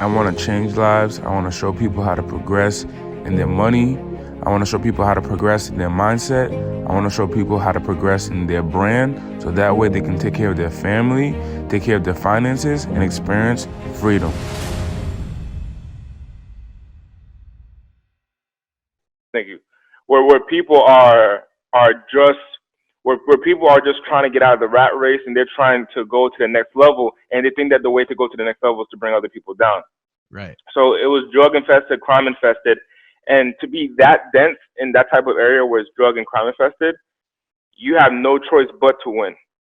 I want to change lives. I want to show people how to progress in their money. I want to show people how to progress in their mindset. I want to show people how to progress in their brand so that way they can take care of their family, take care of their finances, and experience freedom. Thank you. Where people are just where people are just trying to get out of the rat race and they're trying to go to the next level and they think that the way to go to the next level is to bring other people down. Right. So it was drug infested, crime infested, and to be that dense in that type of area where it's drug and crime infested, you have no choice but to win.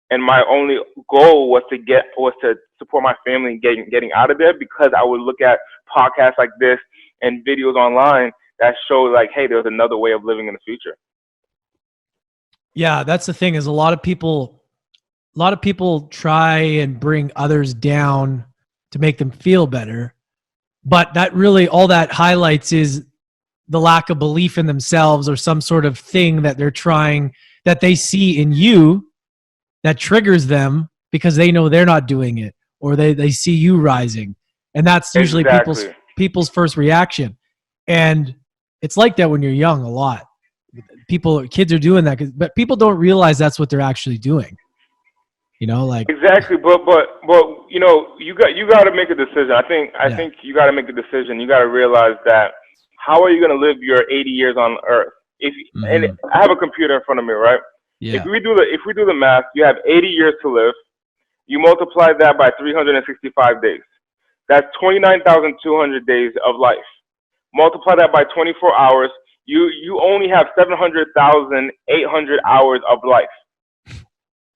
And my only goal was to support my family in getting out of there because I would look at podcasts like this and videos online that show like, hey, there's another way of living in the future. Yeah, that's the thing is a lot of people try and bring others down to make them feel better. But that really all that highlights is the lack of belief in themselves or some sort of thing that they're trying that they see in you that triggers them because they know they're not doing it or they see you rising. And that's usually Exactly. people's first reaction. And it's like that when you're young a lot. Kids are doing that, but people don't realize that's what they're actually doing. Like Exactly, but you got to make a decision. I yeah, think you got to make a decision. You got to realize that how are you going to live your 80 years on Earth? If and hmm I have a computer in front of me, right? yeah, If we do the math, you have 80 years to live. You multiply that by 365 days. That's 29,200 days of life. Multiply that by 24 hours. You only have 700,800 hours of life.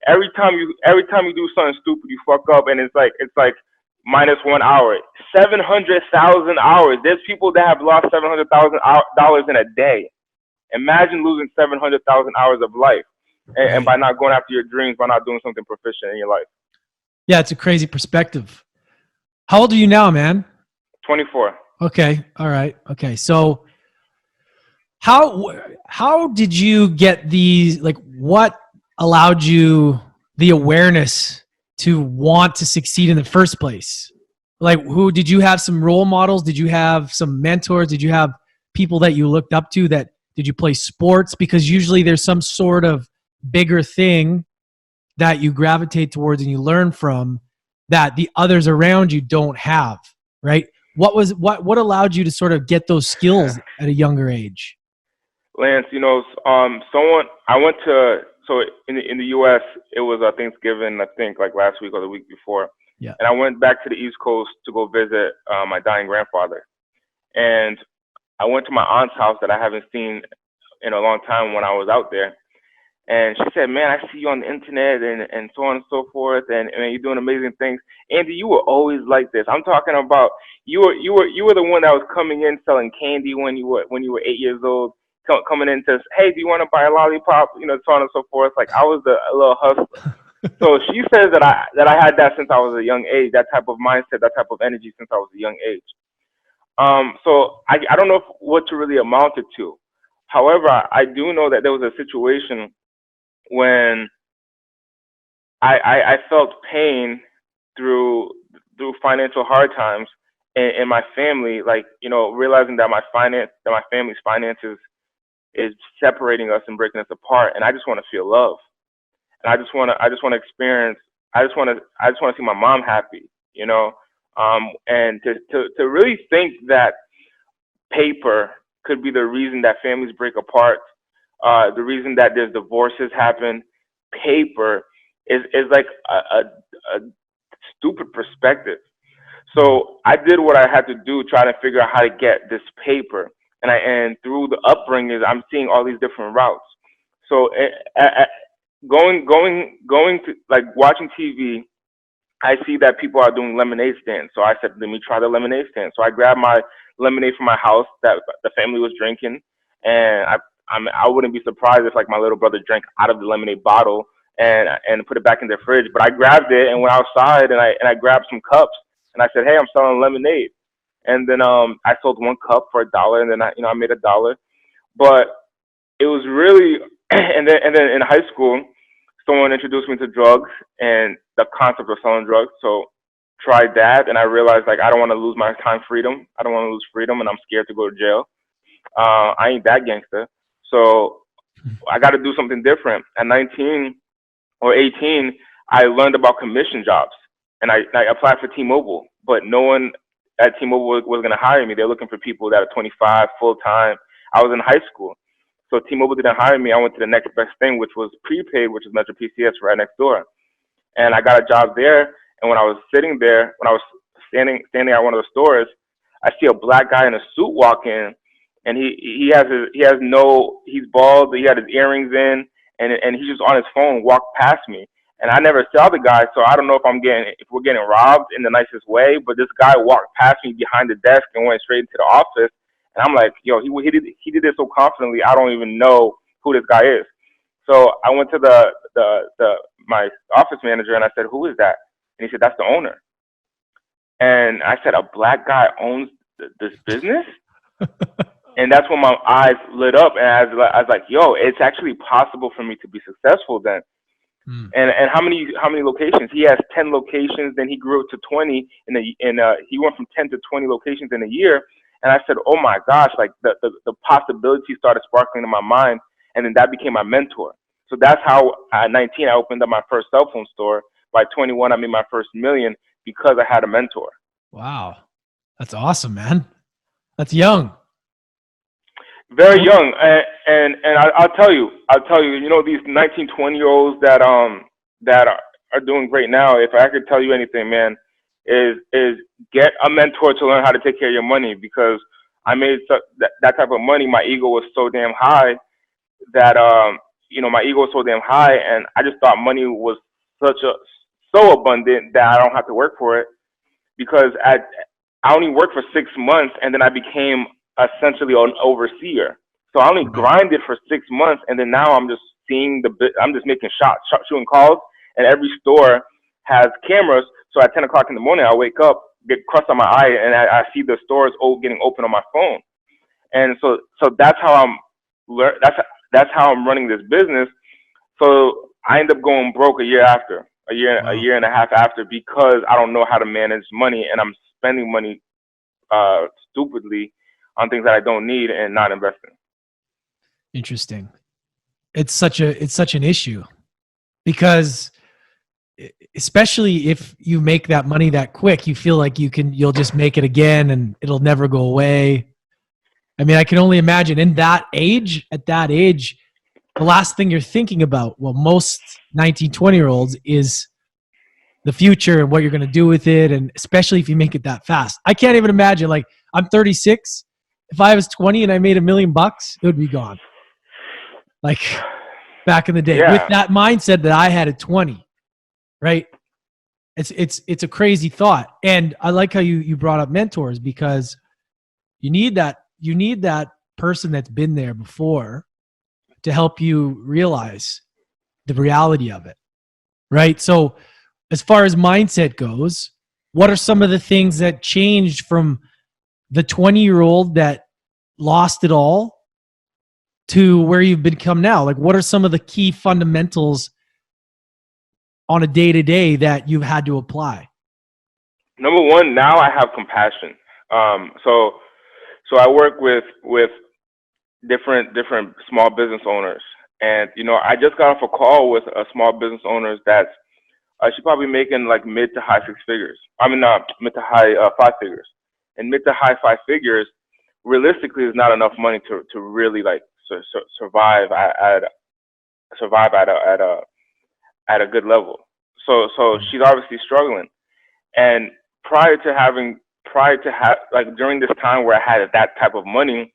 Every time you do something stupid, you fuck up, and it's like -1 hour. 700,000 hours. There's people that have lost $700,000 in a day. Imagine losing 700,000 hours of life, and right. by not going after your dreams, by not doing something proficient in your life. Yeah, it's a crazy perspective. How old are you now, man? 24. Okay, all right, okay. So how did you get these? Like, what allowed you the awareness to want to succeed in the first place? Like, who did you have some role models? Did you have some mentors? Did you have people that you looked up to? That did you play sports? Because usually there's some sort of bigger thing that you gravitate towards and you learn from that the others around you don't have, right? What allowed you to sort of get those skills at a younger age? Lance, someone I went to. So in the U.S., it was Thanksgiving, I think, like last week or the week before, Yeah. and I went back to the East Coast to go visit my dying grandfather. And I went to my aunt's house that I haven't seen in a long time when I was out there. And she said, "Man, I see you on the internet and so on and so forth, and you're doing amazing things. Andy, you were always like this. I'm talking about you were the one that was coming in selling candy when you were 8 years old, coming in to, hey, do you want to buy a lollipop? So on and so forth. Like I was a little hustler." So she says that I had that since I was a young age, that type of mindset, that type of energy since I was a young age. So I don't know what to really amount it to. However, I do know that there was a situation when I felt pain through financial hard times in my family, like realizing that my family's finances is separating us and breaking us apart, and I just want to feel love, and I just want to experience, I just want to see my mom happy, and to really think that paper could be the reason that families break apart, the reason that there's divorces happen. Paper is like a stupid perspective. So I did what I had to do, try to figure out how to get this paper, and through the upbringing, I'm seeing all these different routes. So going to like watching TV, I see that people are doing lemonade stands. So I said, let me try the lemonade stand. So I grabbed my lemonade from my house that the family was drinking, and I wouldn't be surprised if like my little brother drank out of the lemonade bottle and put it back in their fridge. But I grabbed it and went outside and I grabbed some cups and I said, hey, I'm selling lemonade. And then I sold one cup for $1, and then I made $1. But it was really and then in high school, someone introduced me to drugs and the concept of selling drugs. So tried that, and I realized like I don't want to lose my time freedom. I don't want to lose freedom, and I'm scared to go to jail. I ain't that gangster. So I got to do something different. At 19 or 18, I learned about commission jobs, and I applied for T-Mobile, but no one at T-Mobile was going to hire me. They're looking for people that are 25 full time. I was in high school, so T-Mobile didn't hire me. I went to the next best thing, which was prepaid, which is Metro PCS right next door, and I got a job there. And when I was sitting there, when I was standing at one of the stores, I see a black guy in a suit walk in, and he's bald, he had his earrings in, and he's just on his phone, walked past me. And I never saw the guy, so I don't know if we're getting robbed in the nicest way, but this guy walked past me behind the desk and went straight into the office. And I'm like, yo, he did it so confidently, I don't even know who this guy is. So I went to my office manager and I said, who is that? And he said, that's the owner. And I said, a black guy owns this business? And that's when my eyes lit up, and I was like, yo, it's actually possible for me to be successful then. And how many locations? He has 10 locations, then he grew it to 20 he went from 10 to 20 locations in a year. And I said, oh my gosh, like the possibilities started sparkling in my mind, and then that became my mentor. So that's how at 19 I opened up my first cell phone store. By 21 I made my first million because I had a mentor. Wow. That's awesome, man. That's young. Very young, and I'll tell you, you know, these 19, 20-year-olds that are doing great now. If I could tell you anything, man, is get a mentor to learn how to take care of your money, because I made that type of money. My ego was so damn high that and I just thought money was so abundant that I don't have to work for it, because I only worked for 6 months, and then I became essentially an overseer. So I only grinded for 6 months, and then now I'm just I'm just making shots, shooting calls, and every store has cameras. So at 10 o'clock in the morning, I wake up, get crust on my eye, and I see the stores getting open on my phone. And so that's how that's how I'm running this business. So I end up going broke a year and a half after, because I don't know how to manage money, and I'm spending money stupidly on things that I don't need and not investing. Interesting. It's such an issue, because especially if you make that money that quick, you feel like you'll just make it again and it'll never go away. I mean, I can only imagine at that age, the last thing you're thinking about, well, most 19, 20-year-olds, is the future and what you're going to do with it. And especially if you make it that fast. I can't even imagine, like, I'm 36. If I was 20 and I made $1 million, it would be gone. Like back in the day, with that mindset that I had at 20, right? It's a crazy thought. And I like how you brought up mentors, because you need that person that's been there before to help you realize the reality of it, right? So as far as mindset goes, what are some of the things that changed from the 20-year-old that lost it all to where you've become now? Like, what are some of the key fundamentals on a day-to-day that you've had to apply? Number one, now I have compassion. So I work with different small business owners, and you know, I just got off a call with a small business owner that's she's probably making like mid to high 6 figures. I mean, mid to high 5 figures. And mid to high 5 figures, realistically, is not enough money to really like survive at a good level. So she's obviously struggling. And during this time where I had that type of money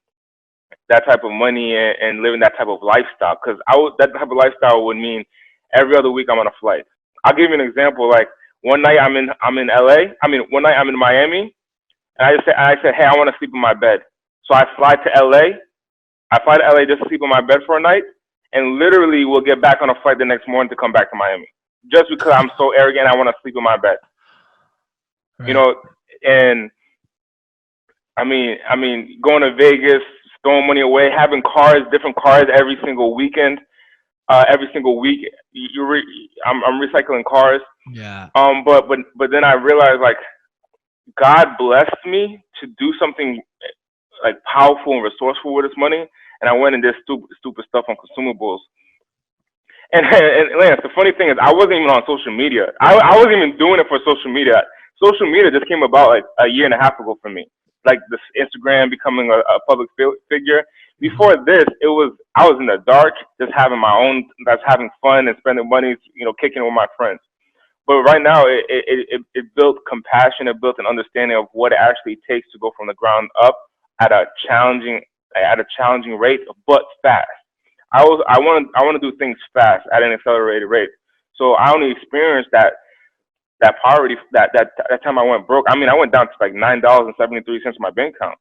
and living that type of lifestyle, because that type of lifestyle would mean every other week I'm on a flight. I'll give you an example. Like one night I'm in LA. One night I'm in Miami, and I said, hey, I want to sleep in my bed. So I fly to LA. I fly to LA just to sleep in my bed for a night, and literally will get back on a flight the next morning to come back to Miami, just because I'm so arrogant. I want to sleep in my bed. Right. You know, and I mean, going to Vegas, throwing money away, having different cars every single weekend, every single week. I'm recycling cars. Yeah. But then I realized like God blessed me to do something like powerful and resourceful with this money, and I went and did stupid stuff on consumables. And Lance, the funny thing is, I wasn't even on social media. I wasn't even doing it for social media. Social media just came about like a year and a half ago for me. Like this Instagram becoming a public figure. Mhm. Before this, I was in the dark, just having my own, that's having fun and spending money, kicking it with my friends. But right now, it built compassion. It built an understanding of what it actually takes to go from the ground up at a challenging rate, but fast. I want to do things fast at an accelerated rate. So I only experienced that poverty that time I went broke. I mean, I went down to like $9.73 in my bank account,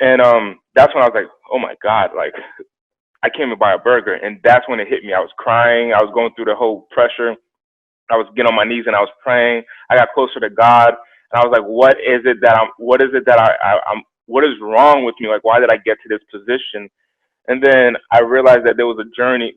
and that's when I was like, oh my god, like I came to buy a burger, and that's when it hit me. I was crying. I was going through the whole pressure. I was getting on my knees and I was praying. I got closer to God, and I was like, what is it that what is wrong with me? Like, why did I get to this position? And then I realized that there was a journey,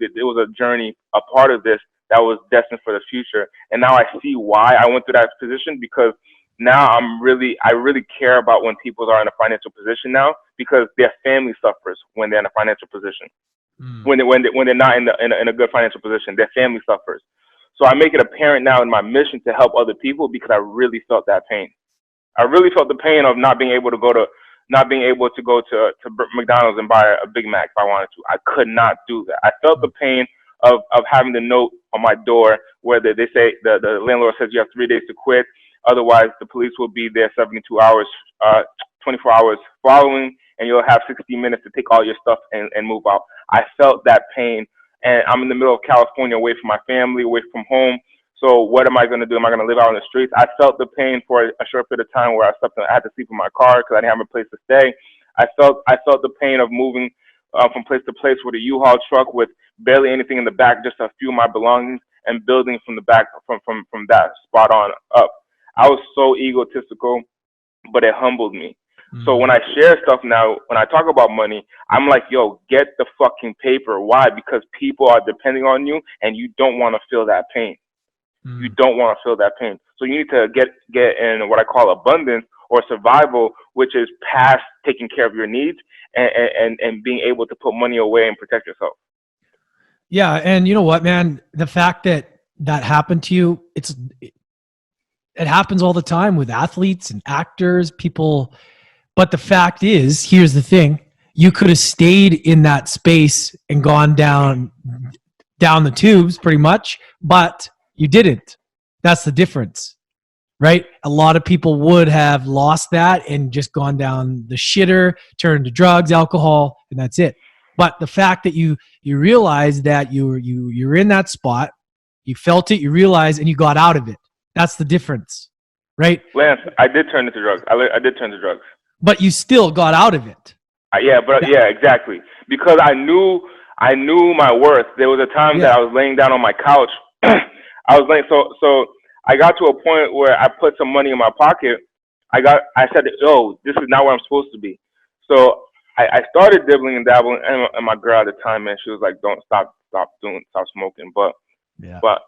a part of this that was destined for the future. And now I see why I went through that position, because now I really care about when people are in a financial position now, because their family suffers when they're in a financial position. Mm. When they're not in a good financial position, their family suffers. So I make it apparent now in my mission to help other people, because I really felt that pain. I really felt the pain of not being able to go to McDonald's and buy a Big Mac if I wanted to. I could not do that. I felt the pain of having the note on my door where they say the landlord says you have 3 days to quit, otherwise the police will be there 72 hours, 24 hours following, and you'll have 60 minutes to take all your stuff and move out. I felt that pain, and I'm in the middle of California, away from my family, away from home. So what am I going to do? Am I going to live out on the streets? I felt the pain for a short period of time where I had to sleep in my car because I didn't have a place to stay. I felt the pain of moving from place to place with a U-Haul truck with barely anything in the back, just a few of my belongings, and building from the back from that spot on up. I was so egotistical, but it humbled me. So Mm. when I share stuff now, when I talk about money, I'm like, yo, get the fucking paper. Why? Because people are depending on you, and you don't want to feel that pain. You Mm. don't want to feel that pain. So you need to get in what I call abundance or survival, which is past taking care of your needs and being able to put money away and protect yourself. Yeah, and you know what, man? The fact that that happened to you, it happens all the time with athletes and actors, people. But the fact is, here's the thing: you could have stayed in that space and gone down the tubes, pretty much, but you didn't. That's the difference, right? A lot of people would have lost that and just gone down the shitter, turned to drugs, alcohol, and that's it. But the fact that you realized that you're in that spot, you felt it, you realized, and you got out of it. That's the difference, right? Lance, I did turn into drugs. I did turn to drugs. But you still got out of it. Yeah, exactly. Because I knew my worth. There was a time Yeah. that I was laying down on my couch. I was laying so I got to a point where I put some money in my pocket. I said, "Oh, this is not where I'm supposed to be." So I started dibbling and dabbling, and my girl at the time, man, she was like, "Don't stop smoking." Yeah. But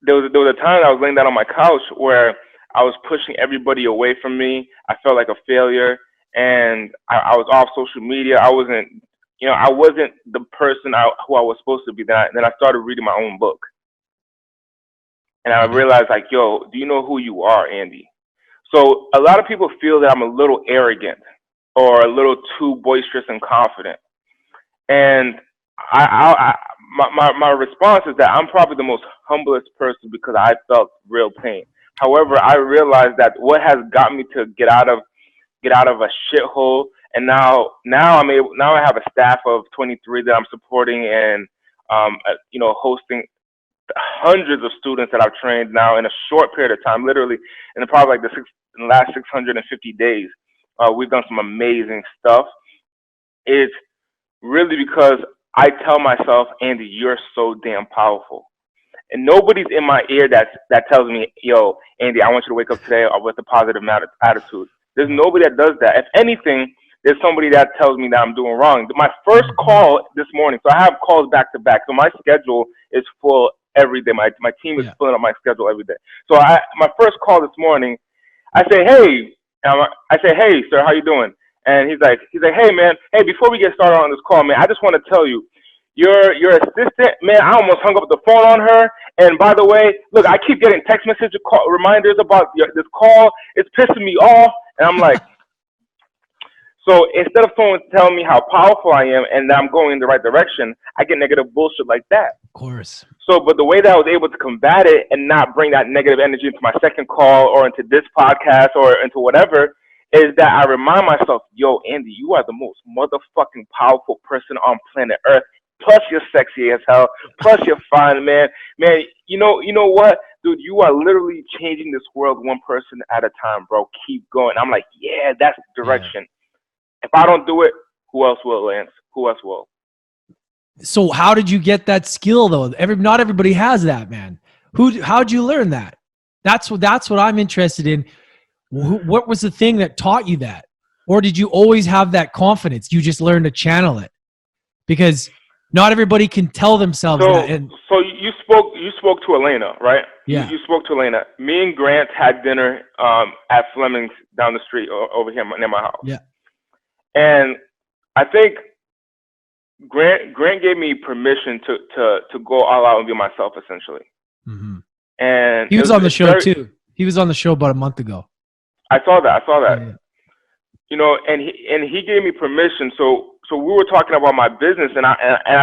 there was a time that I was laying down on my couch where I was pushing everybody away from me. I felt like a failure, and I was off social media. I wasn't the person who I was supposed to be. Then I started reading my own book, and I Yeah. realized, like, yo, do you know who you are, Andy? So a lot of people feel that I'm a little arrogant or a little too boisterous and confident, and my response is that I'm probably the most humblest person because I felt real pain. However, I realized that what has got me to get out of a shithole, and now I have a staff of 23 that I'm supporting, and hosting hundreds of students that I've trained now in a short period of time, literally in probably like in the last 650 days. We've done some amazing stuff. It's really because I tell myself, Andy, you're so damn powerful. And nobody's in my ear that tells me, yo, Andy, I want you to wake up today with a positive attitude. There's nobody that does that. If anything, there's somebody that tells me that I'm doing wrong. My first call this morning, so I have calls back to back. So my schedule is full every day. My team is Yeah. filling up my schedule every day. So my first call this morning, I say, hey, sir, how you doing? And he's like, hey, man, hey, before we get started on this call, man, I just want to tell you, your assistant, man, I almost hung up the phone on her. And by the way, look, I keep getting text message reminders about this call. It's pissing me off. And I'm like, so instead of someone telling me how powerful I am and that I'm going in the right direction, I get negative bullshit like that. Of course. So, but the way that I was able to combat it and not bring that negative energy into my second call or into this podcast or into whatever is that I remind myself, yo, Andy, you are the most motherfucking powerful person on planet Earth. Plus you're sexy as hell. Plus you're fine, man. Man, you know what? Dude, you are literally changing this world one person at a time, bro. Keep going. I'm like, yeah, that's the direction. Yeah. If I don't do it, who else will, Lance? Who else will? So how did you get that skill though? Not everybody has that, man. How'd you learn that? That's what I'm interested in. What was the thing that taught you that? Or did you always have that confidence? You just learned to channel it? Because not everybody can tell themselves that. So you spoke to Elena, right? Yeah. You spoke to Elena. Me and Grant had dinner at Fleming's down the street over here near my house. Yeah. And I think Grant gave me permission to go all out and be myself, essentially. Mm-hmm. And he was on the show too. He was on the show about a month ago. I saw that. Yeah. You know, and he gave me permission. So we were talking about my business, and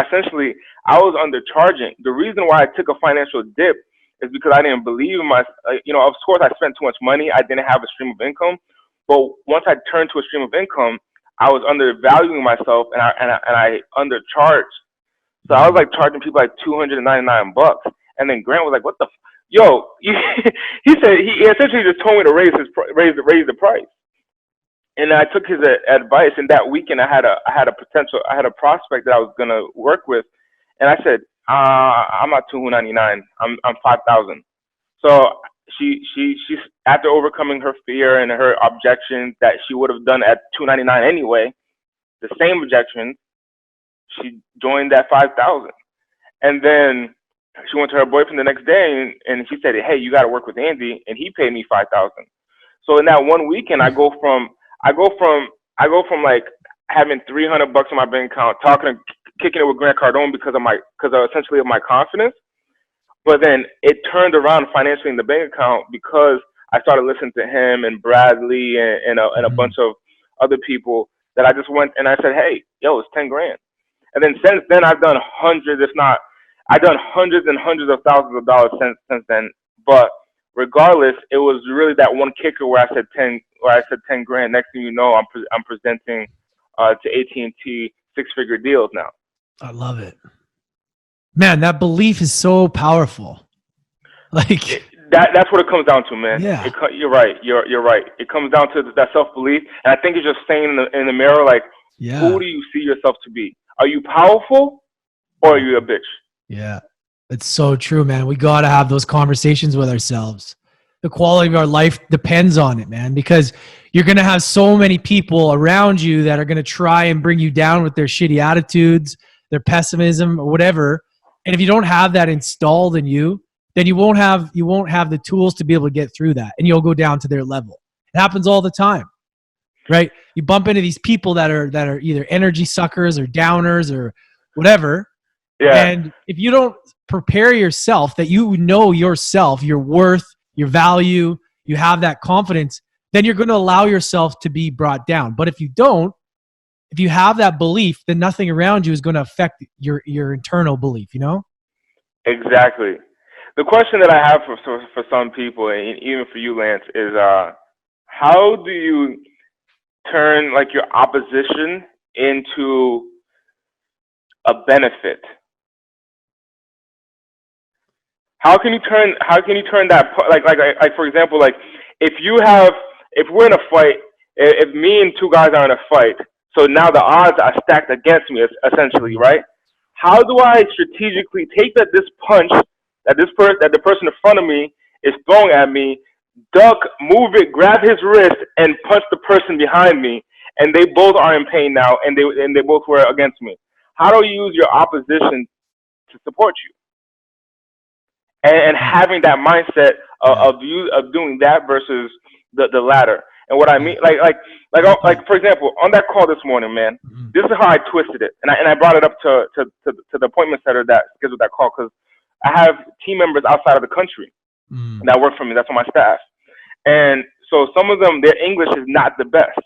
essentially I was undercharging. The reason why I took a financial dip is because I didn't believe in my. Of course, I spent too much money. I didn't have a stream of income. But once I turned to a stream of income, I was undervaluing myself, and I undercharged. So I was like charging people like $299, and then Grant was like, "What the, yo?" He said he essentially just told me to raise the price, and I took his advice. And that weekend, I had a prospect that I was gonna work with, and I said, "I'm not $299. I'm $5,000." So she after overcoming her fear and her objections that she would have done at $299 anyway, the same objections, she joined at $5,000. And then she went to her boyfriend the next day and he said, "Hey, you got to work with Andy," and he paid me $5,000. So in that one weekend, I go from like having $300 in my bank account, kicking it with Grant Cardone because essentially of my confidence. But then it turned around financially in the bank account because I started listening to him and Bradley and a bunch of other people that I just went and I said, "Hey, yo, it's $10,000." And then since then, I've done hundreds and hundreds of thousands of dollars since then. But regardless, it was really that one kicker where I said $10,000. Next thing you know, I'm presenting to AT&T 6-figure deals now. I love it. Man, that belief is so powerful. Like that's what it comes down to, man. Yeah. You're right. You're right. It comes down to that self-belief. And I think it's just saying in the mirror, like, who do you see yourself to be? Are you powerful or are you a bitch? Yeah. It's so true, man. We got to have those conversations with ourselves. The quality of our life depends on it, man, because you're going to have so many people around you that are going to try and bring you down with their shitty attitudes, their pessimism or whatever. And if you don't have that installed in you, then you won't have the tools to be able to get through that, and you'll go down to their level. It happens all the time, right? You bump into these people that are either energy suckers or downers or whatever. Yeah. And if you don't prepare yourself that you know yourself, your worth, your value, you have that confidence, then you're going to allow yourself to be brought down. But if you don't, if you have that belief, then nothing around you is going to affect your internal belief, you know? Exactly. The question that I have for some people, and even for you, Lance, is how do you turn like your opposition into a benefit? How can you turn that, like for example, like if we're in a fight, if me and two guys are in a fight, so now the odds are stacked against me, essentially, right? How do I strategically take this punch that the person in front of me is throwing at me, duck, move it, grab his wrist, and punch the person behind me, and they both are in pain now, and they both were against me? How do you use your opposition to support you? and having that mindset of doing that versus the latter. And what I mean, like for example, on that call this morning, man, this is how I twisted it, and I brought it up to the appointment setter that scheduled that call, because I have team members outside of the country that work for me. That's on my staff, and so some of them, their English is not the best,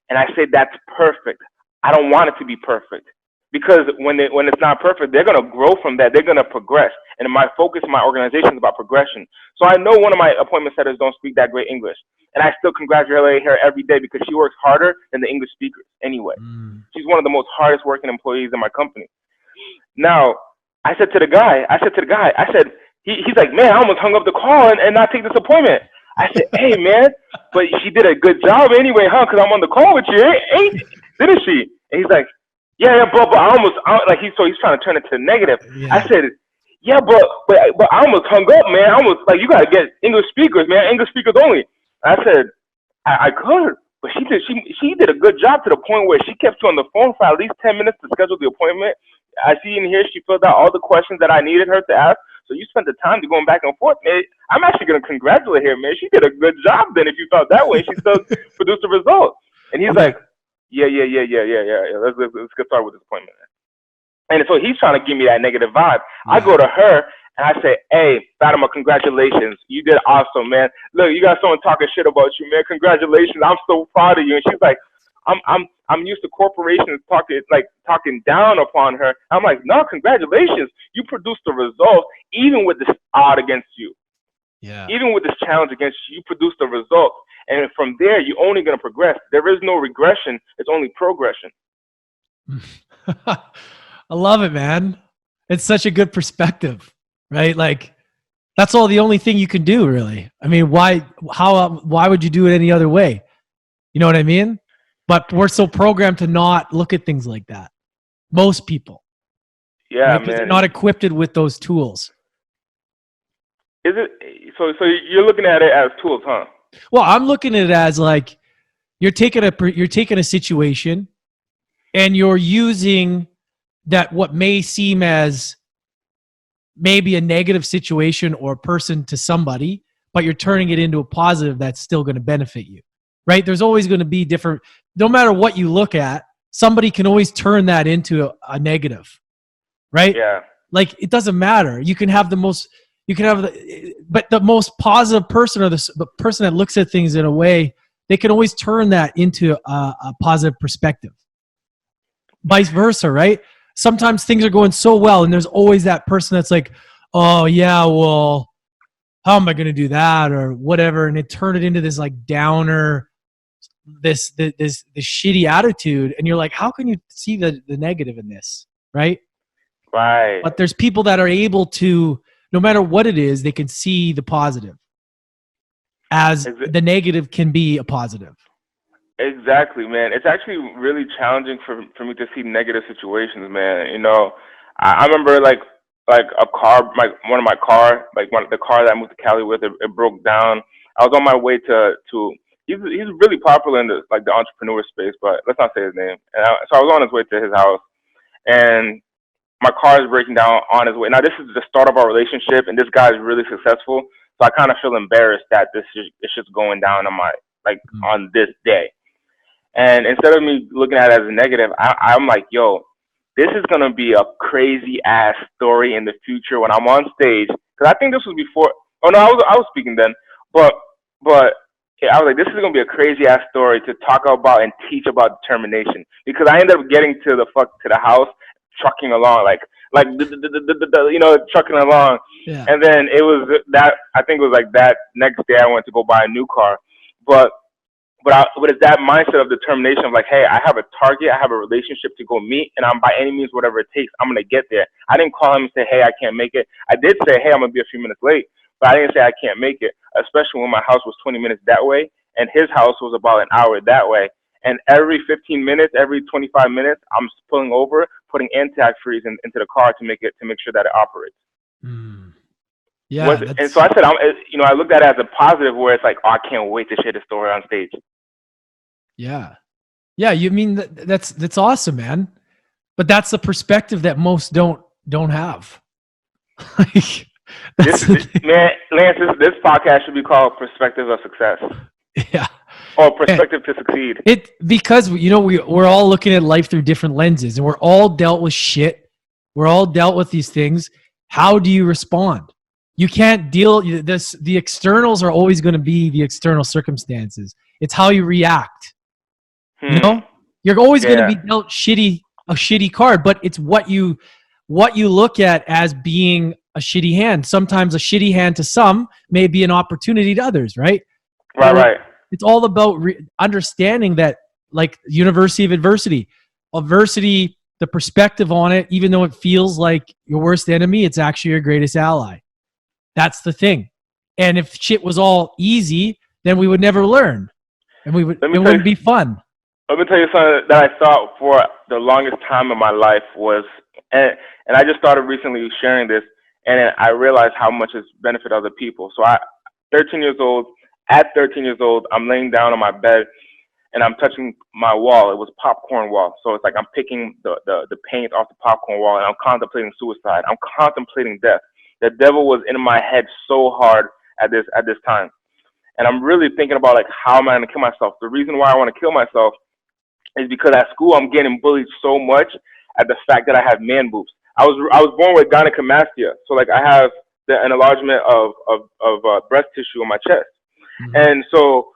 and I say that's perfect. I don't want it to be perfect, because when it's not perfect, they're gonna grow from that. They're gonna progress, and my focus in my organization is about progression. So I know one of my appointment setters don't speak that great English, and I still congratulate her every day because she works harder than the English speakers anyway. She's one of the most hardest working employees in my company. Now, I said to the guy, he's like, man, I almost hung up the call and not take this appointment. I said, hey, man, but she did a good job anyway, huh? Because I'm on the call with you, didn't she? And he's like, yeah, but he's trying to turn it to negative. Yeah. I said, yeah, but I almost hung up, man. I almost, like, you got to get English speakers, man, English speakers only. I said, I could, but she did a good job to the point where she kept you on the phone for at least 10 minutes to schedule the appointment. I see in here she filled out all the questions that I needed her to ask. So you spent the time to going back and forth, man. I'm actually going to congratulate her, man. She did a good job then if you felt that way. She still produced a result. And he's like, yeah. Let's get started with this appointment. And so he's trying to give me that negative vibe. I go to her and I say, hey, Fatima, congratulations. You did awesome, man. Look, you got someone talking shit about you, man. Congratulations. I'm so proud of you. And she's like, I'm used to corporations talking down upon her. I'm like, no, congratulations. You produced a result even with this odd against you. Yeah. Even with this challenge against you, you produced a result. And from there, you're only going to progress. There is no regression. It's only progression. I love it, man. It's such a good perspective, right? Like, that's the only thing you can do, really. I mean, why would you do it any other way? You know what I mean? But we're so programmed to not look at things like that. Most people. Yeah, right? Man. They're not equipped with those tools. Is it so you're looking at it as tools, huh? Well, I'm looking at it as like you're taking a situation and you're using that what may seem as maybe a negative situation or person to somebody, but you're turning it into a positive that's still going to benefit you. Right? There's always going to be different, no matter what you look at, somebody can always turn that into a negative. Right? Yeah. Like, it doesn't matter. You can have but the most positive person or the person that looks at things in a way, they can always turn that into a positive perspective. Vice versa, right? Sometimes things are going so well and there's always that person that's like, oh yeah, well, how am I going to do that or whatever? And it turned it into this like downer, this shitty attitude. And you're like, how can you see the negative in this? Right. Right. But there's people that are able to, no matter what it is, they can see the positive as the negative can be a positive. Exactly, man. It's actually really challenging for me to see negative situations, man. You know, I remember like a car, one of my car, the car that I moved to Cali with, it broke down. I was on my way to he's really popular in the entrepreneur space, but let's not say his name. And so I was on his way to his house, and my car is breaking down on his way. Now this is the start of our relationship, and this guy is really successful. So I kind of feel embarrassed that it's just going down on on this day. And instead of me looking at it as a negative, I'm like, yo, this is going to be a crazy ass story in the future when I'm on stage. Because I think this was before. Oh, no, I was speaking then. But yeah, I was like, this is going to be a crazy ass story to talk about and teach about determination. Because I ended up getting to the house, trucking along, trucking along. Yeah. And then it was that, I think it was like that next day I went to go buy a new car. But it's that mindset of determination of like, hey, I have a target, I have a relationship to go meet, and I'm by any means, whatever it takes, I'm going to get there. I didn't call him and say, hey, I can't make it. I did say, hey, I'm going to be a few minutes late, but I didn't say I can't make it, especially when my house was 20 minutes that way, and his house was about an hour that way. And every 15 minutes, every 25 minutes, I'm pulling over, putting anti-freeze into the car to make sure that it operates. Mm. Yeah. And so I said, I looked at it as a positive where it's like, oh, I can't wait to share the story on stage. Yeah. Yeah. You mean that's awesome, man. But that's the perspective that most don't have. That's the thing. Man, Lance, this podcast should be called Perspectives of Success Yeah. or Perspective to Succeed. Because we're all looking at life through different lenses, and we're all dealt with shit. We're all dealt with these things. How do you respond? You can't deal this. The externals are always going to be the external circumstances. It's how you react. You know, you're always going to be dealt a shitty card, but it's what you look at as being a shitty hand. Sometimes a shitty hand to some may be an opportunity to others, right? Right. It's all about understanding that, like, University of Adversity, the perspective on it, even though it feels like your worst enemy, it's actually your greatest ally. That's the thing. And if shit was all easy, then we would never learn, and it wouldn't be fun. Let me tell you something that I thought for the longest time in my life was, and I just started recently sharing this, and I realized how much it's benefited other people. So at 13 years old, I'm laying down on my bed and I'm touching my wall. It was a popcorn wall. So it's like I'm picking the paint off the popcorn wall, and I'm contemplating suicide. I'm contemplating death. The devil was in my head so hard at this time. And I'm really thinking about, like, how am I going to kill myself? The reason why I want to kill myself is because at school I'm getting bullied so much at the fact that I have man boobs. I was born with gynecomastia, so like I have an enlargement of breast tissue on my chest. Mm-hmm. And so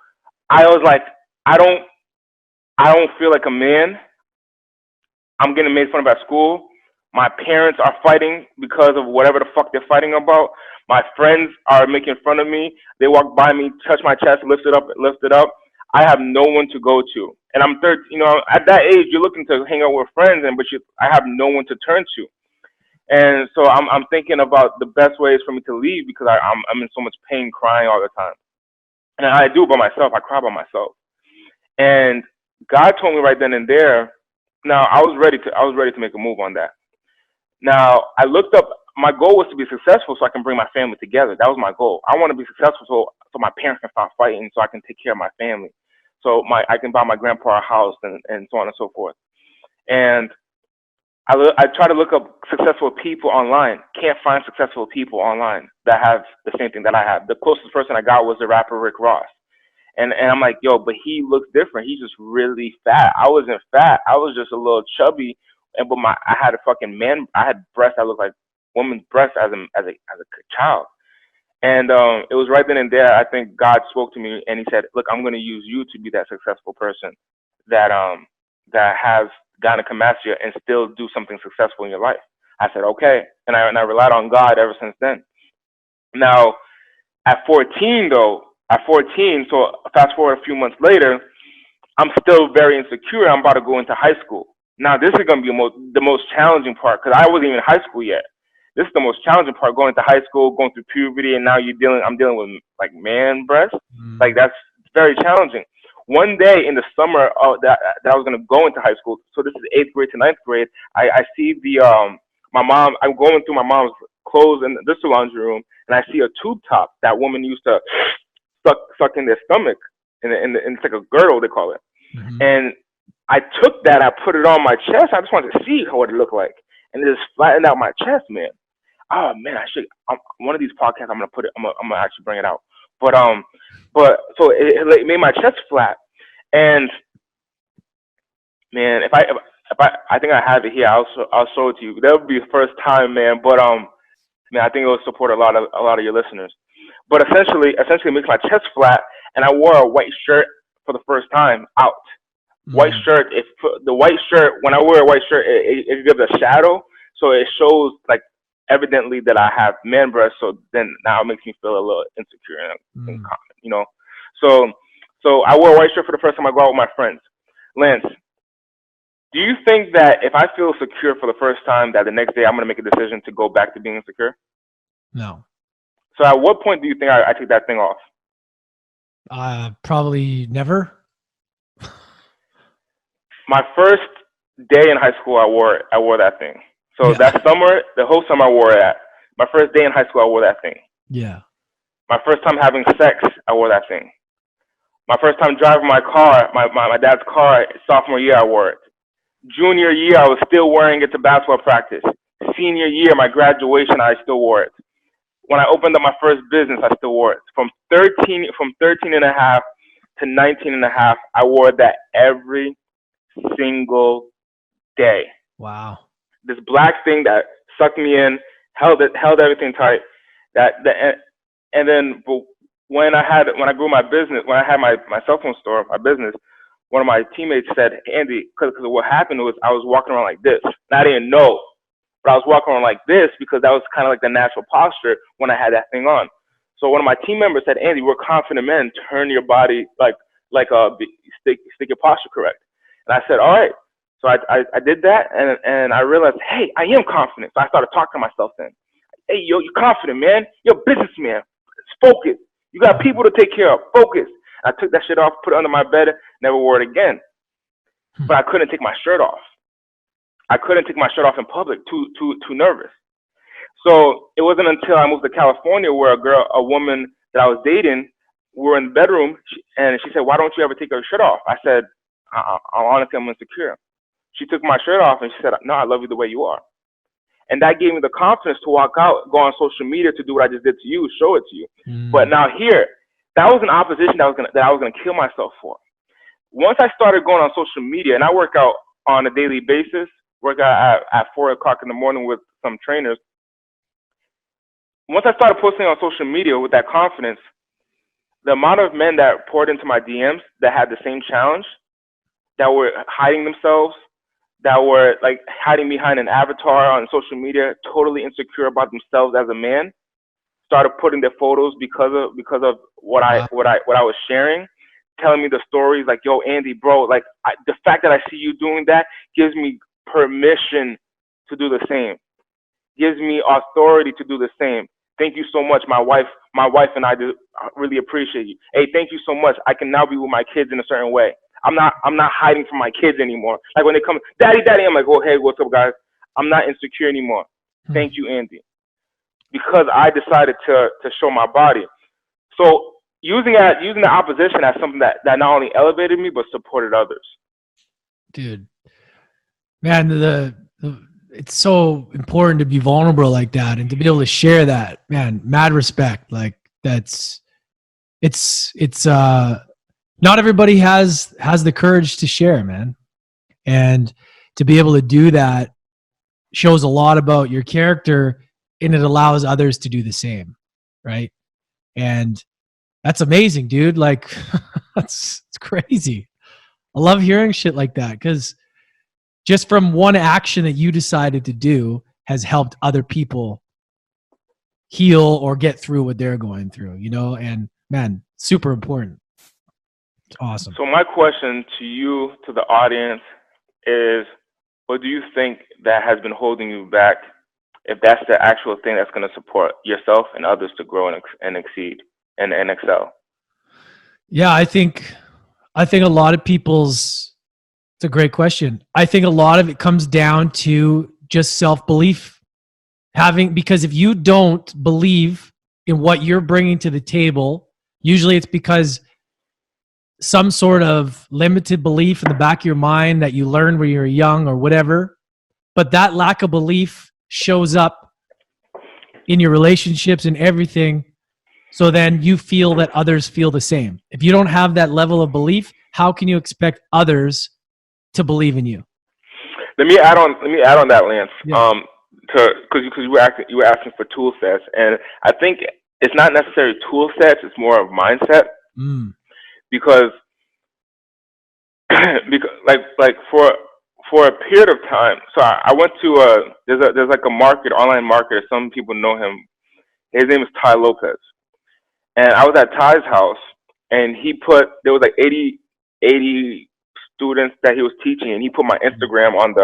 I was like, I don't feel like a man. I'm getting made fun of at school. My parents are fighting because of whatever the fuck they're fighting about. My friends are making fun of me. They walk by me, touch my chest, lift it up. I have no one to go to. And I'm 13, at that age, you're looking to hang out with friends, I have no one to turn to. And so I'm thinking about the best ways for me to leave, because I'm in so much pain, crying all the time. And I do it by myself. I cry by myself. And God told me right then and there. Now I was ready to make a move on that. Now I looked up. My goal was to be successful so I can bring my family together. That was my goal. I want to be successful so my parents can stop fighting, so I can take care of my family, so I can buy my grandpa a house and so on and so forth. And I try to look up successful people online. Can't find successful people online that have the same thing that I have. The closest person I got was the rapper Rick Ross. And I'm like, yo, but he looks different. He's just really fat. I wasn't fat. I was just a little chubby. But I had I had breasts that looked like woman's breasts as a child. And it was right then and there, I think God spoke to me and he said, look, I'm going to use you to be that successful person that has gynecomastia and still do something successful in your life. I said, okay. And I relied on God ever since then. Now, at 14, so fast forward a few months later, I'm still very insecure. I'm about to go into high school. Now, this is going to be the most challenging part, because I wasn't even in high school yet. This is the most challenging part, going to high school, going through puberty, and now I'm dealing with, like, man breasts. Like, that's very challenging. One day in the summer that I was going to go into high school, so this is 8th grade to 9th grade, I see my mom, I'm going through my mom's clothes in this laundry room, and I see a tube top that woman used to suck in their stomach, and it's like a girdle, they call it. Mm-hmm. And I took that, I put it on my chest. I just wanted to see what it looked like, and it just flattened out my chest, man. Oh man, one of these podcasts I'm gonna actually bring it out. But so it made my chest flat, and man, if I think I have it here, I'll show it to you. That would be the first time, man. But man, I think it will support a lot of your listeners. But essentially it makes my chest flat, and I wore a white shirt for the first time out. Mm-hmm. White shirt. When I wear a white shirt, it gives a shadow, so it shows, like, evidently that I have man breasts. So then now it makes me feel a little insecure and So I wore a white shirt for the first time. I go out with my friends. Lance, do you think that if I feel secure for the first time, that the next day I'm going to make a decision to go back to being insecure? No. So at what point do you think I take that thing off? Probably never. My first day in high school, I wore that thing. So that summer, the whole summer I wore it. My first day in high school, I wore that thing. Yeah. My first time having sex, I wore that thing. My first time driving my car, my dad's car, sophomore year, I wore it. Junior year, I was still wearing it to basketball practice. Senior year, my graduation, I still wore it. When I opened up my first business, I still wore it. From 13 and a half to 19 and a half, I wore that every single day. Wow. This black thing that sucked me in, held everything tight. And then when I grew my business, when I had my cell phone store, my business, one of my teammates said, Andy, because what happened was I was walking around like this. And I didn't know, but I was walking around like this because that was kind of like the natural posture when I had that thing on. So one of my team members said, Andy, we're confident men. Turn your body stick your posture correct. And I said, all right. So I did that, and I realized, hey, I am confident. So I started talking to myself then. Hey, yo, you're confident, man. You're a businessman. Focus. You got people to take care of. Focus. I took that shit off, put it under my bed, never wore it again. But I couldn't take my shirt off. I couldn't take my shirt off in public. Too nervous. So it wasn't until I moved to California where a woman that I was dating, we were in the bedroom, and she said, "Why don't you ever take your shirt off?" I said, "Honestly, I'm insecure." She took my shirt off and she said, "No, I love you the way you are." And that gave me the confidence to walk out, go on social media to do what I just did to you, show it to you. But now here, that was an opposition that I was gonna kill myself for. Once I started going on social media, and I work out on a daily basis, work out at 4:00 in the morning with some trainers. Once I started posting on social media with that confidence, the amount of men that poured into my DMs that had the same challenge, that were hiding themselves, that were like hiding behind an avatar on social media, totally insecure about themselves as a man, started putting their photos because of what I was sharing, telling me the stories like, yo, Andy, bro, like the fact that I see you doing that gives me permission to do the same, gives me authority to do the same. Thank you so much. My wife and I really appreciate you. Hey, thank you so much. I can now be with my kids in a certain way. I'm not hiding from my kids anymore. Like when they come, daddy, I'm like, oh, hey, what's up, guys? I'm not insecure anymore. Thank you, Andy. Because I decided to show my body. So using the opposition as something that not only elevated me, but supported others. Dude, man, it's so important to be vulnerable like that and to be able to share that, man, mad respect. Like it's not everybody has the courage to share, man. And to be able to do that shows a lot about your character, and it allows others to do the same. Right. And that's amazing, dude. Like it's crazy. I love hearing shit like that, because just from one action that you decided to do has helped other people heal or get through what they're going through, and man, super important. It's awesome. So my question to you, to the audience, is what do you think that has been holding you back, if that's the actual thing that's going to support yourself and others to grow and exceed and excel? Yeah, I think a lot of it's a great question. I think a lot of it comes down to just self-belief. Because if you don't believe in what you're bringing to the table, usually it's because some sort of limited belief in the back of your mind that you learned when you were young or whatever. But that lack of belief shows up in your relationships and everything. So then you feel that others feel the same. If you don't have that level of belief, how can you expect others to believe in you? Let me add on that, Lance. Yeah. Because you were asking for tool sets, and I think it's not necessarily tool sets; it's more of mindset. Because for a period of time, so I went to there's like a online marketer. Some people know him. His name is Ty Lopez, and I was at Ty's house, and there was like 80 students that he was teaching, and he put my Instagram on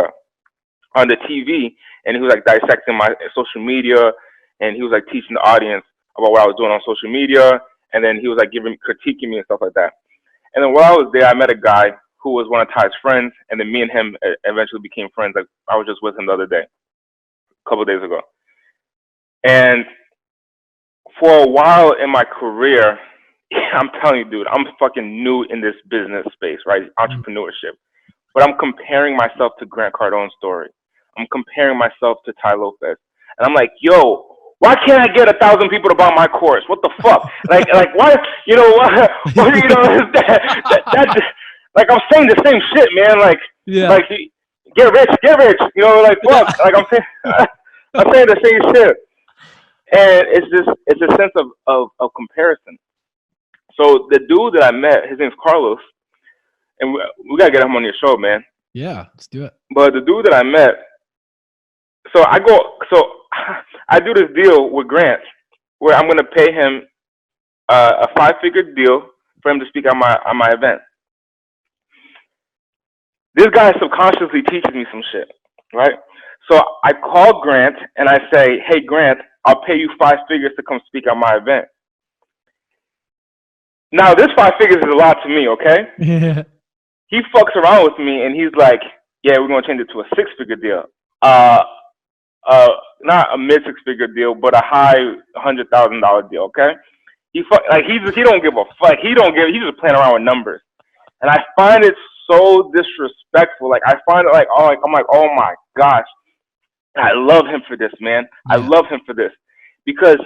the TV, and he was like dissecting my social media, and he was like teaching the audience about what I was doing on social media, and then he was like critiquing me and stuff like that. And then while I was there, I met a guy who was one of Ty's friends, and then me and him eventually became friends. Like I was just with him the other day, a couple of days ago. And for a while in my career, I'm telling you, dude, I'm fucking new in this business space, right? Entrepreneurship. But I'm comparing myself to Grant Cardone's story. I'm comparing myself to Ty Lopez. And I'm like, yo, Why can't I get 1,000 people to buy my course? What the fuck? Like why? You know what? You know that like I'm saying the same shit, man. Like get rich. You know, like fuck. Like I'm saying the same shit, and it's a sense of comparison. So the dude that I met, his name's Carlos, and we gotta get him on your show, man. Yeah, let's do it. But the dude that I met, so I do this deal with Grant where I'm gonna pay him a 5-figure deal for him to speak on my event. This guy subconsciously teaches me some shit, right? So I call Grant and I say, hey Grant, I'll pay you 5 figures to come speak on my event. Now this 5 figures is a lot to me, okay? Yeah. He fucks around with me and he's like, yeah, we're gonna change it to a 6-figure deal. Not a mid 6-figure deal, but a high $100,000 deal, okay? He don't give a fuck. He's just playing around with numbers. And I find it so disrespectful. Like I find it like, I'm like, oh my gosh. I love him for this, man. Yeah. I love him for this. Because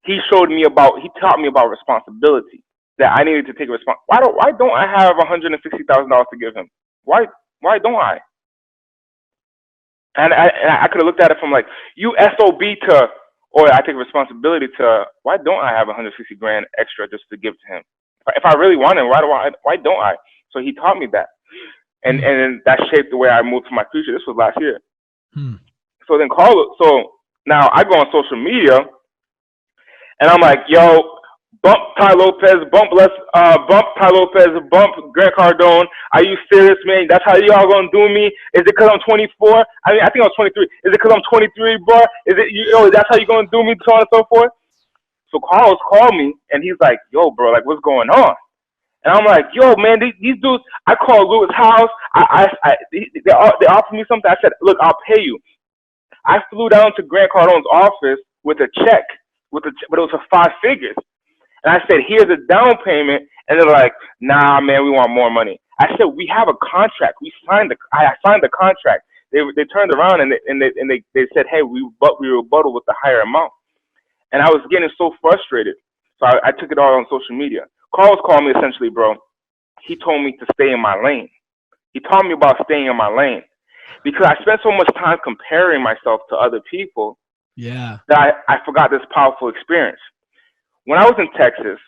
he taught me about responsibility. That I needed to take why don't I have $160,000 to give him? Why don't I? And I could have looked at it from like you SOB to, or I take responsibility to. Why don't I have 160 grand extra just to give to him? If I really want him, why don't I? So he taught me that, and that shaped the way I moved to my future. This was last year. So then so now I go on social media, and I'm like, yo. Bump Ty Lopez, bump Ty Lopez, bump Grant Cardone. Are you serious, man? That's how y'all gonna do me? Is it because I'm 24? I mean, I think I was 23. Is it because I'm 23, bro? Is it, that's how you gonna do me, so on and so forth? So Carlos called me, and he's like, yo, bro, like, what's going on? And I'm like, yo, man, these dudes, I called Lewis' house. They offered me something. I said, look, I'll pay you. I flew down to Grant Cardone's office with a check, but it was for 5 figures. And I said, here's a down payment. And they're like, nah, man, we want more money. I said, we have a contract. I signed the contract. They turned around and they said, hey, we rebuttal with the higher amount. And I was getting so frustrated. So I took it all on social media. Carlos called me essentially, bro. He told me to stay in my lane. He taught me about staying in my lane. Because I spent so much time comparing myself to other people that I forgot this powerful experience. When I was in Texas,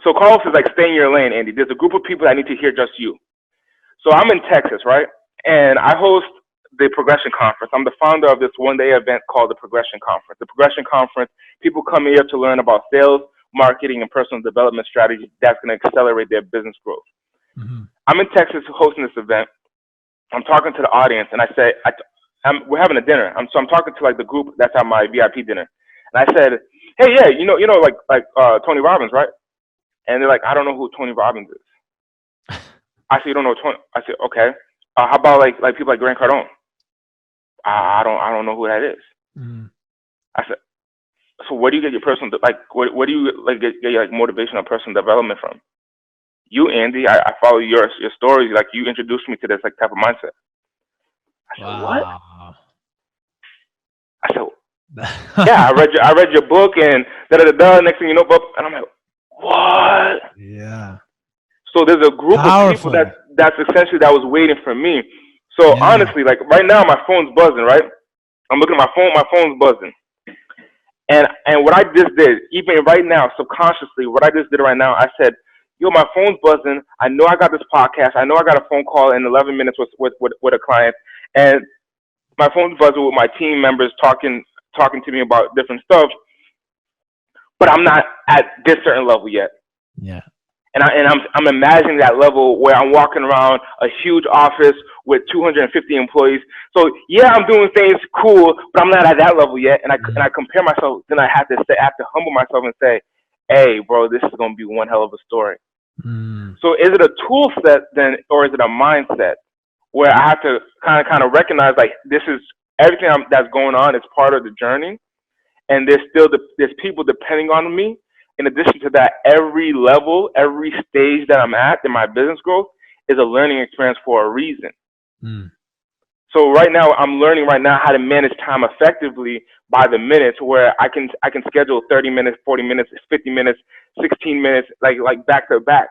so Carlos is like, stay in your lane, Andy. There's a group of people that need to hear just you. So I'm in Texas, right? And I host the Progression Conference. I'm the founder of this one-day event called the Progression Conference. The Progression Conference, people come here to learn about sales, marketing, and personal development strategies that's going to accelerate their business growth. I'm in Texas hosting this event. I'm talking to the audience, and I say, we're having a dinner. So I'm talking to like the group that's at my VIP dinner. And I said, hey, yeah, you know, like Tony Robbins, right? And they're like, I don't know who Tony Robbins is. I said, you don't know Tony? I said, okay. How about like people like Grant Cardone? I don't know who that is. I said, so where do you get your personal where do you like get your like motivational personal development from? You, Andy, I follow your stories. Like you introduced me to this like type of mindset. I said, what? I said, yeah, I read your book and next thing you know, and I'm like, what? Yeah. So there's a group of people that's essentially that was waiting for me. So honestly, like right now my phone's buzzing, right? I'm looking at my phone's buzzing. And what I just did, even right now, subconsciously, what I just did right now, I said, yo, my phone's buzzing. I know I got this podcast. I know I got a phone call in 11 minutes with a client. And my phone's buzzing with my team members talking to me about different stuff, but I'm not at this certain level yet. Yeah. And I'm imagining that level where I'm walking around a huge office with 250 employees. So yeah, I'm doing things cool, but I'm not at that level yet. And I compare myself. Then I have to humble myself and say, hey, bro, this is going to be one hell of a story. So is it a tool set then, or is it a mindset where I have to kind of recognize like this is everything that's going on is part of the journey, and there's people depending on me. In addition to that, every level, every stage that I'm at in my business growth is a learning experience for a reason. So right now, I'm learning right now how to manage time effectively by the minute, to where I can schedule 30 minutes, 40 minutes, 50 minutes, 16 minutes, like back to back.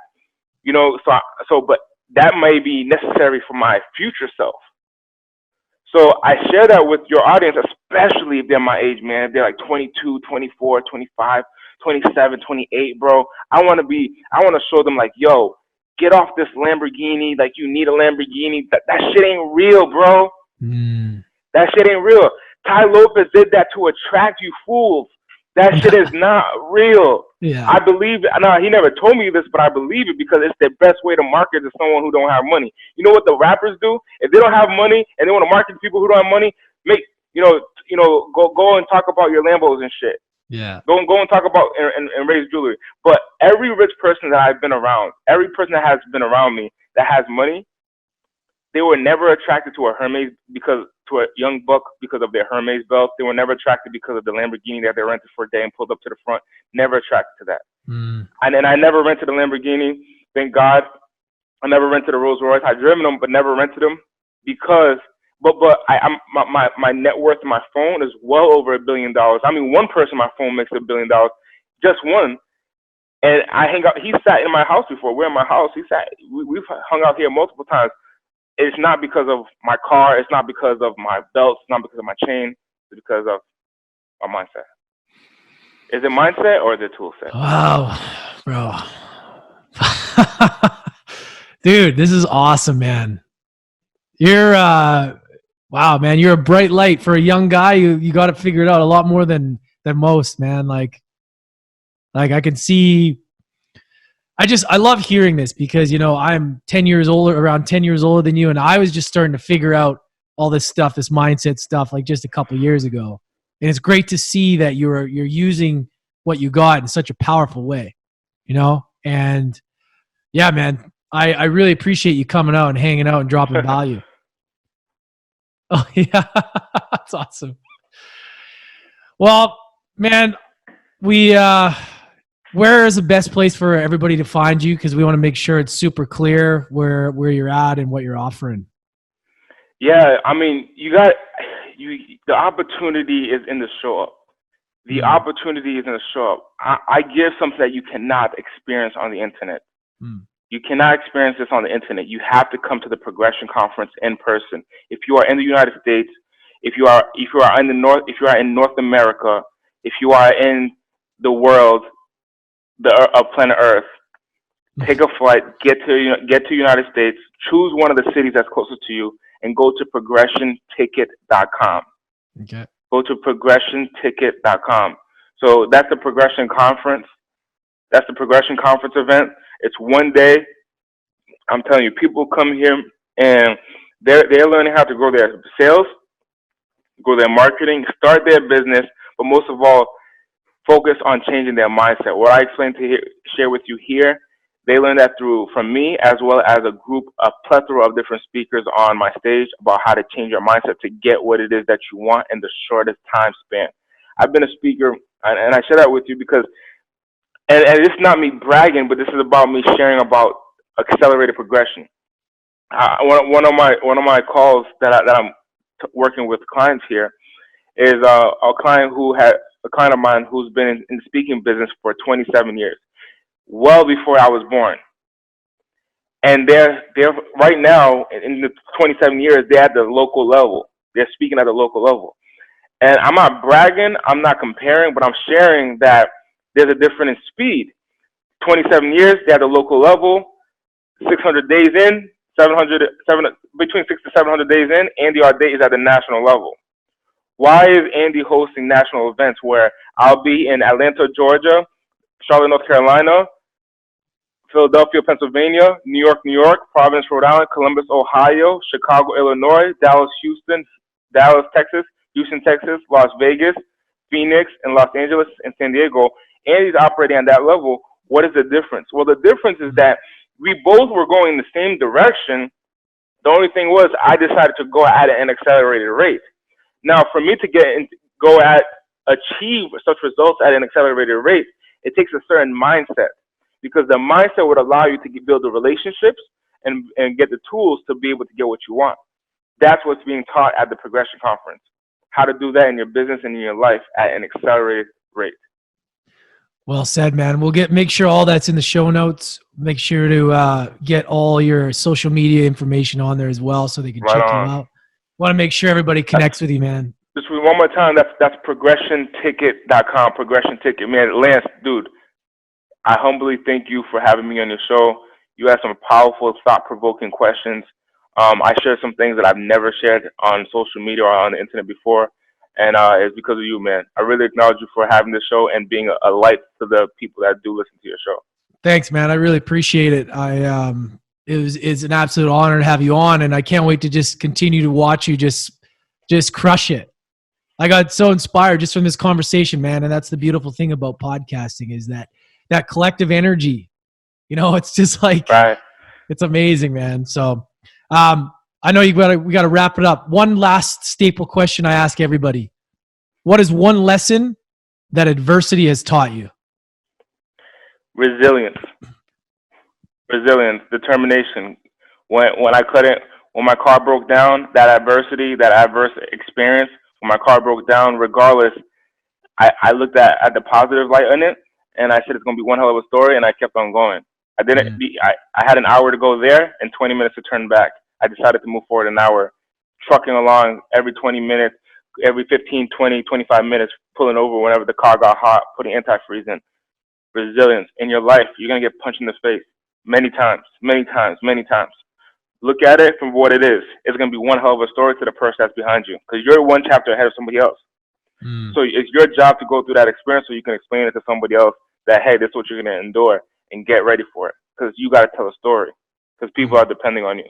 You know, but that may be necessary for my future self. So I share that with your audience, especially if they're my age, man. If they're like 22, 24, 25, 27, 28, bro. I want to show them like, yo, get off this Lamborghini. Like, you need a Lamborghini. That shit ain't real, bro. Mm. That shit ain't real. Ty Lopez did that to attract you fools. That shit is not real. Yeah. I believe it. No, he never told me this, but I believe it because it's the best way to market to someone who don't have money. You know what the rappers do? If they don't have money and they want to market to people who don't have money, go and talk about your Lambos and shit. Yeah. Go and talk about and raise jewelry. But every rich person that I've been around, every person that has been around me that has money, they were never attracted to to a young buck because of their Hermes belt. They were never attracted because of the Lamborghini that they rented for a day and pulled up to the front. Never attracted to that. Mm. And I never rented a Lamborghini. Thank God. I never rented a Rolls Royce. I've driven them, but never rented them because. But my net worth in my phone is well over $1 billion. I mean, one person on my phone makes $1 billion, just one. And I hang out. He sat in my house before. We're in my house. We've hung out here multiple times. It's not because of my car. It's not because of my belt. It's not because of my chain. It's because of my mindset. Is it mindset or is it tool set? Wow, bro. Dude, this is awesome, man. You're wow, man, you're a bright light for a young guy. You got it figured out a lot more than most, man. Like I can see. I love hearing this because, you know, I'm 10 years older, around 10 years older than you. And I was just starting to figure out all this stuff, this mindset stuff, like just a couple years ago. And it's great to see that you're using what you got in such a powerful way, you know? And yeah, man, I really appreciate you coming out and hanging out and dropping value. Oh yeah. That's awesome. Well, man, where is the best place for everybody to find you? Because we want to make sure it's super clear where you're at and what you're offering. Yeah, I mean, the opportunity is in the show up. The opportunity is in the show up. I give something that you cannot experience on the internet. You cannot experience this on the internet. You have to come to the Progression Conference in person. If you are in the United States, if you are in the North, if you are in North America, if you are in the world, of planet Earth, take a flight, get to United States, choose one of the cities that's closest to you, and go to progressionticket.com. Okay. Go to progressionticket.com. So that's the Progression Conference. That's the Progression Conference event. It's one day. I'm telling you, people come here and they're learning how to grow their sales, grow their marketing, start their business, but most of all, focus on changing their mindset. What I explained share with you here, they learned that from me, as well as a plethora of different speakers on my stage about how to change your mindset to get what it is that you want in the shortest time span. I've been a speaker, and I share that with you because, and it's not me bragging, but this is about me sharing about accelerated progression. One of my calls that I'm working with clients here is a client of mine who's been in the speaking business for 27 years, well before I was born. And they're right now in the 27 years, they're at the local level. They're speaking at the local level. And I'm not bragging, I'm not comparing, but I'm sharing that there's a difference in speed. 27 years, they're at the local level, 600 days in, between 600 to 700 days in, Andy Audate is at the national level. Why is Andy hosting national events where I'll be in Atlanta, Georgia, Charlotte, North Carolina, Philadelphia, Pennsylvania, New York, Providence, Rhode Island, Columbus, Ohio, Chicago, Illinois, Dallas, Texas, Houston, Texas, Las Vegas, Phoenix, and Los Angeles, and San Diego. Andy's operating at that level. What is the difference? Well, the difference is that we both were going in the same direction. The only thing was I decided to go at an accelerated rate. Now, for me to achieve such results at an accelerated rate, it takes a certain mindset, because the mindset would allow you to build the relationships and get the tools to be able to get what you want. That's what's being taught at the Progression Conference. How to do that in your business and in your life at an accelerated rate. Well said, man. We'll make sure all that's in the show notes. Make sure to get all your social media information on there as well, so they can check you out. Want to make sure everybody connects with you, man. Just one more time. That's progressionticket.com. Progression Ticket, man. Lance, dude, I humbly thank you for having me on your show. You had some powerful, thought-provoking questions. I shared some things that I've never shared on social media or on the internet before, and it's because of you, man. I really acknowledge you for having this show and being a light to the people that do listen to your show. Thanks, man. I really appreciate it. It's an absolute honor to have you on, and I can't wait to just continue to watch you just crush it. I got so inspired just from this conversation, man, and that's the beautiful thing about podcasting is that collective energy. You know, it's just like, right. It's amazing, man. So I know we got to wrap it up. One last staple question I ask everybody. What is one lesson that adversity has taught you? Resilience, determination. When my car broke down, that adverse experience, when my car broke down, regardless, I looked at the positive light in it, and I said it's gonna be one hell of a story, and I kept on going. I had an hour to go there and 20 minutes to turn back. I decided to move forward an hour, trucking along every 20 minutes, every 15, 20, 25 minutes, pulling over whenever the car got hot, putting antifreeze in. Resilience. In your life, you're going to get punched in the face many times. Look at it from what it is. It's going to be one hell of a story to the person that's behind you, because you're one chapter ahead of somebody else. So it's your job to go through that experience so you can explain it to somebody else that, hey, this is what you're going to endure, and get ready for it, because you got to tell a story, because people are depending on you.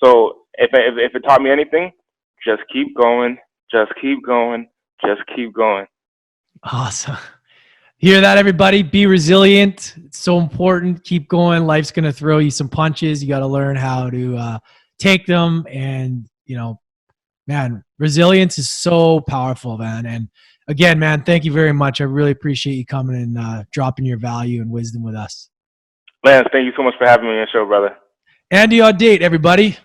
So if it taught me anything, just keep going, just keep going, just keep going. Awesome. Hear that, everybody? Be resilient. It's so important. Keep going. Life's going to throw you some punches. You got to learn how to take them. And, you know, man, resilience is so powerful, man. And again, man, thank you very much. I really appreciate you coming and dropping your value and wisdom with us. Lance, thank you so much for having me on your show, brother. Andy Audate, everybody.